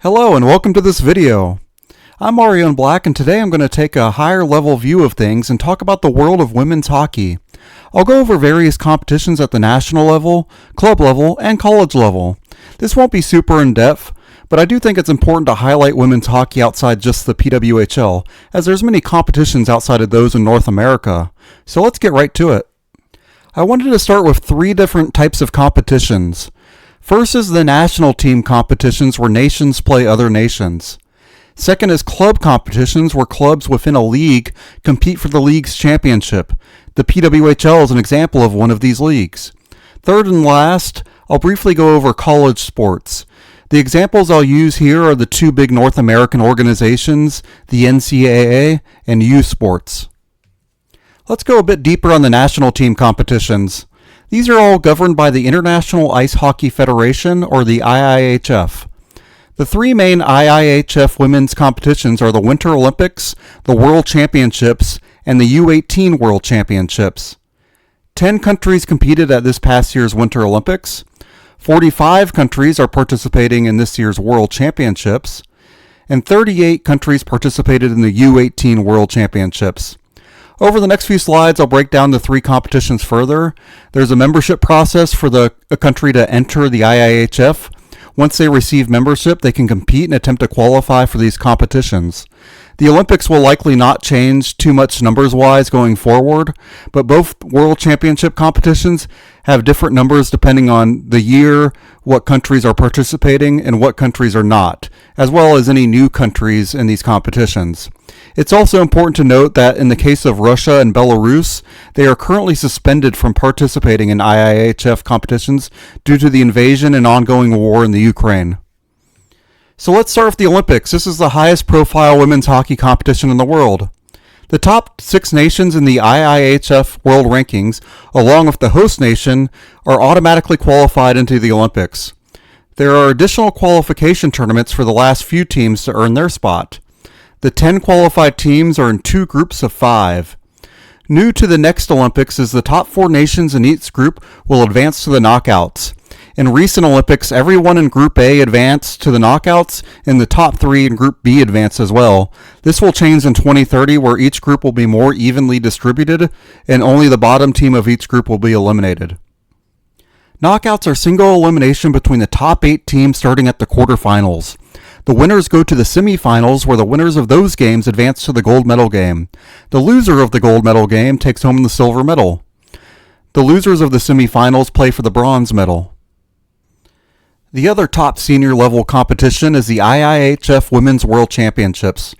Hello and welcome to this video. I'm Mario Black, and today I'm going to take a higher level view of things and talk about the world of women's hockey. I'll go over various competitions at the national level, club level, and college level. This won't be super in-depth, but I do think it's important to highlight women's hockey outside just the PWHL, as there's many competitions outside of those in North America. So let's get right to it. I wanted to start with three different types of competitions. First is the national team competitions where nations play other nations. Second is club competitions where clubs within a league compete for the league's championship. The PWHL is an example of one of these leagues. Third and last, I'll briefly go over college sports. The examples I'll use here are the two big North American organizations, the NCAA and U Sports. Let's go a bit deeper on the national team competitions. These are all governed by the International Ice Hockey Federation, or the IIHF. The three main IIHF women's competitions are the Winter Olympics, the World Championships, and the U18 World Championships. 10 countries competed at this past year's Winter Olympics. 45 countries are participating in this year's World Championships. And 38 countries participated in the U18 World Championships. Over the next few slides, I'll break down the three competitions further. There's a membership process for a country to enter the IIHF. Once they receive membership, they can compete and attempt to qualify for these competitions. The Olympics will likely not change too much numbers-wise going forward, but both World Championship competitions have different numbers depending on the year, what countries are participating, and what countries are not, as well as any new countries in these competitions. It's also important to note that in the case of Russia and Belarus, they are currently suspended from participating in IIHF competitions due to the invasion and ongoing war in the Ukraine. So let's start with the Olympics. This is the highest profile women's hockey competition in the world. The top 6 nations in the IIHF World Rankings, along with the host nation, are automatically qualified into the Olympics. There are additional qualification tournaments for the last few teams to earn their spot. The 10 qualified teams are in 2 groups of 5. New to the next Olympics is the top 4 nations in each group will advance to the knockouts. In recent Olympics, everyone in Group A advanced to the knockouts, and the top 3 in Group B advanced as well. This will change in 2030, where each group will be more evenly distributed, and only the bottom team of each group will be eliminated. Knockouts are single elimination between the top 8 teams starting at the quarterfinals. The winners go to the semifinals, where the winners of those games advance to the gold medal game. The loser of the gold medal game takes home the silver medal. The losers of the semifinals play for the bronze medal. The other top senior level competition is the IIHF Women's World Championships.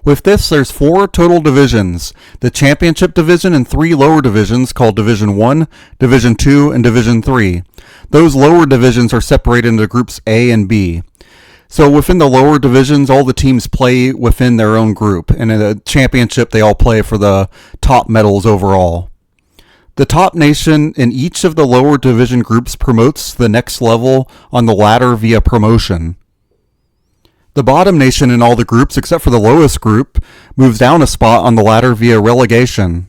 With this, there's 4 total divisions, the championship division and 3 lower divisions called Division 1, Division 2, and Division 3. Those lower divisions are separated into groups A and B. So within the lower divisions, all the teams play within their own group, and in the championship, they all play for the top medals overall. The top nation in each of the lower division groups promotes the next level on the ladder via promotion. The bottom nation in all the groups, except for the lowest group, moves down a spot on the ladder via relegation.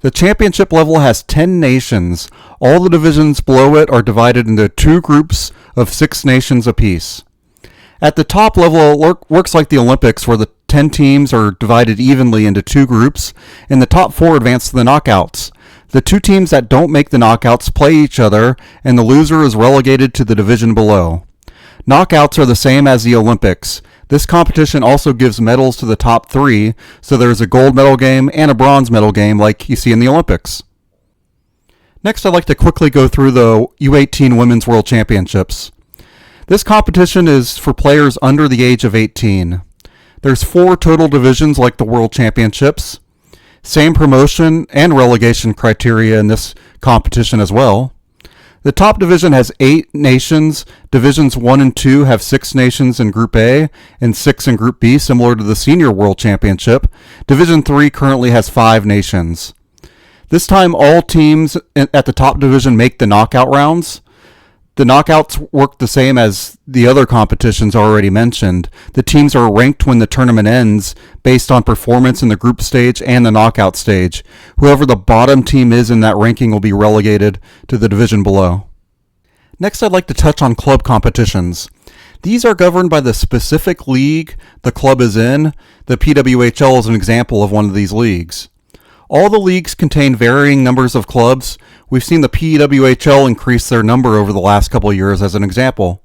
The championship level has 10 nations. All the divisions below it are divided into 2 groups of 6 nations apiece. At the top level, it works like the Olympics, where the 10 teams are divided evenly into 2 groups, and the top 4 advance to the knockouts. The 2 teams that don't make the knockouts play each other, and the loser is relegated to the division below. Knockouts are the same as the Olympics. This competition also gives medals to the top 3, so there's a gold medal game and a bronze medal game like you see in the Olympics. Next, I'd like to quickly go through the U18 Women's World Championships. This competition is for players under the age of 18. There's 4 total divisions like the World Championships. Same promotion and relegation criteria in this competition as well. The top division has 8 nations. Divisions 1 and 2 have 6 nations in Group A and 6 in Group B, similar to the Senior World Championship. Division 3 currently has 5 nations. This time, all teams at the top division make the knockout rounds. The knockouts work the same as the other competitions already mentioned. The teams are ranked when the tournament ends based on performance in the group stage and the knockout stage. Whoever the bottom team is in that ranking will be relegated to the division below. Next, I'd like to touch on club competitions. These are governed by the specific league the club is in. The PWHL is an example of one of these leagues. All the leagues contain varying numbers of clubs. We've seen the PWHL increase their number over the last couple of years as an example.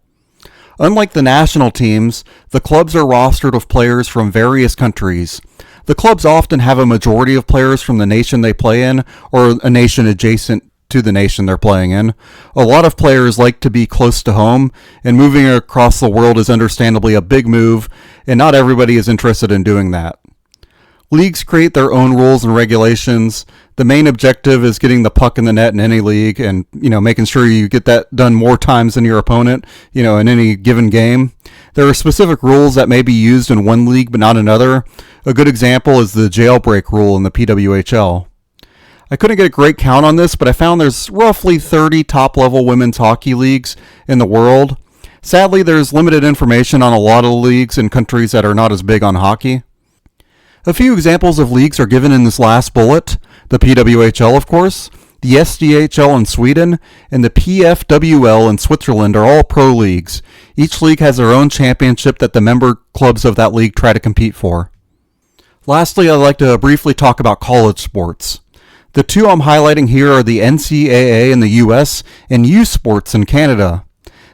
Unlike the national teams, the clubs are rostered with players from various countries. The clubs often have a majority of players from the nation they play in or a nation adjacent to the nation they're playing in. A lot of players like to be close to home, and moving across the world is understandably a big move, and not everybody is interested in doing that. Leagues create their own rules and regulations. The main objective is getting the puck in the net in any league and, making sure you get that done more times than your opponent, in any given game. There are specific rules that may be used in one league but not another. A good example is the jailbreak rule in the PWHL. I couldn't get a great count on this, but I found there's roughly 30 top-level women's hockey leagues in the world. Sadly, there's limited information on a lot of leagues in countries that are not as big on hockey. A few examples of leagues are given in this last bullet. The PWHL, of course, the SDHL in Sweden, and the PFWL in Switzerland are all pro leagues. Each league has their own championship that the member clubs of that league try to compete for. Lastly, I'd like to briefly talk about college sports. The two I'm highlighting here are the NCAA in the US and U Sports in Canada.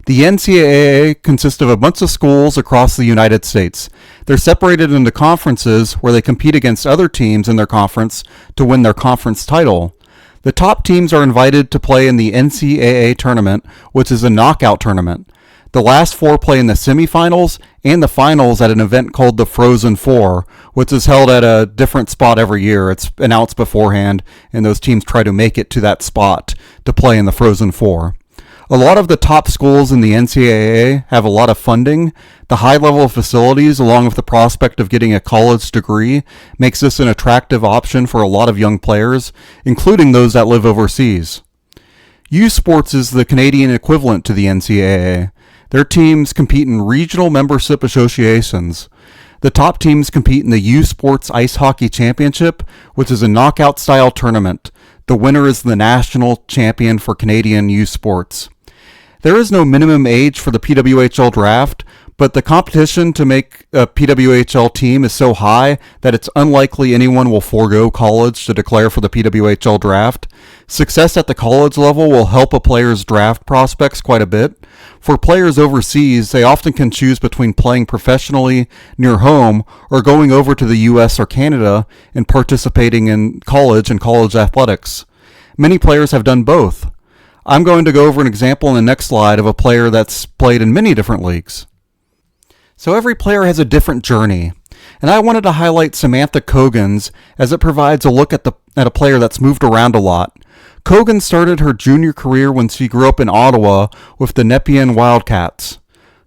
The NCAA consists of a bunch of schools across the United States. They're separated into conferences where they compete against other teams in their conference to win their conference title. The top teams are invited to play in the NCAA tournament, which is a knockout tournament. The last four play in the semifinals and the finals at an event called the Frozen Four, which is held at a different spot every year. It's announced beforehand, and those teams try to make it to that spot to play in the Frozen Four. A lot of the top schools in the NCAA have a lot of funding. The high level of facilities, along with the prospect of getting a college degree, makes this an attractive option for a lot of young players, including those that live overseas. U Sports is the Canadian equivalent to the NCAA. Their teams compete in regional membership associations. The top teams compete in the U Sports Ice Hockey Championship, which is a knockout-style tournament. The winner is the national champion for Canadian U Sports. There is no minimum age for the PWHL draft, but the competition to make a PWHL team is so high that it's unlikely anyone will forego college to declare for the PWHL draft. Success at the college level will help a player's draft prospects quite a bit. For players overseas, they often can choose between playing professionally near home or going over to the US or Canada and participating in college and college athletics. Many players have done both. I'm going to go over an example in the next slide of a player that's played in many different leagues. So every player has a different journey, and I wanted to highlight Samantha Cogan's as it provides a look at a player that's moved around a lot. Cogan started her junior career when she grew up in Ottawa with the Nepean Wildcats.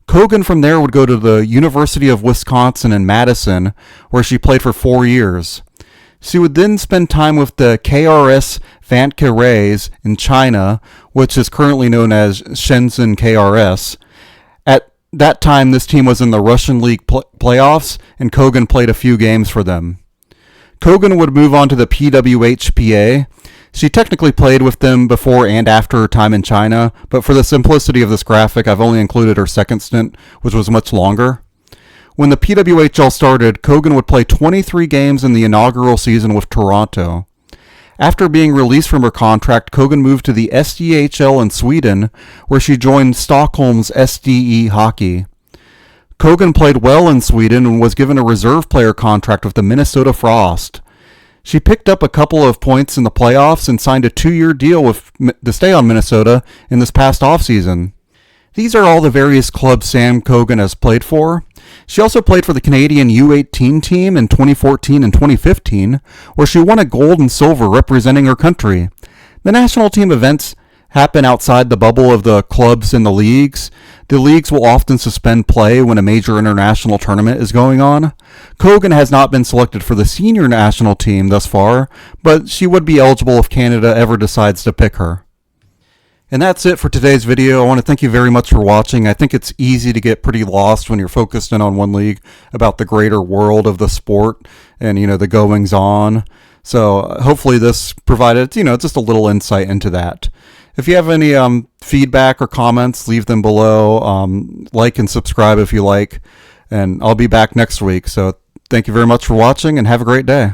Cogan from there would go to the University of Wisconsin in Madison, where she played for 4 years. She would then spend time with the KRS Vanke Rays in China, which is currently known as Shenzhen KRS. At that time, this team was in the Russian League playoffs, and Cogan played a few games for them. Cogan would move on to the PWHPA. She technically played with them before and after her time in China, but for the simplicity of this graphic, I've only included her second stint, which was much longer. When the PWHL started, Cogan would play 23 games in the inaugural season with Toronto. After being released from her contract, Cogan moved to the SDHL in Sweden, where she joined Stockholm's SDE Hockey. Cogan played well in Sweden and was given a reserve player contract with the Minnesota Frost. She picked up a couple of points in the playoffs and signed a 2-year deal to stay on Minnesota in this past offseason. These are all the various clubs Sam Cogan has played for. She also played for the Canadian U18 team in 2014 and 2015, where she won a gold and silver representing her country. The national team events happen outside the bubble of the clubs and the leagues. The leagues will often suspend play when a major international tournament is going on. Cogan has not been selected for the senior national team thus far, but she would be eligible if Canada ever decides to pick her. And that's it for today's video. I want to thank you very much for watching. I think it's easy to get pretty lost when you're focused in on one league about the greater world of the sport and, the goings on. So hopefully this provided, just a little insight into that. If you have any feedback or comments, leave them below. Like and subscribe if you like. And I'll be back next week. So thank you very much for watching and have a great day.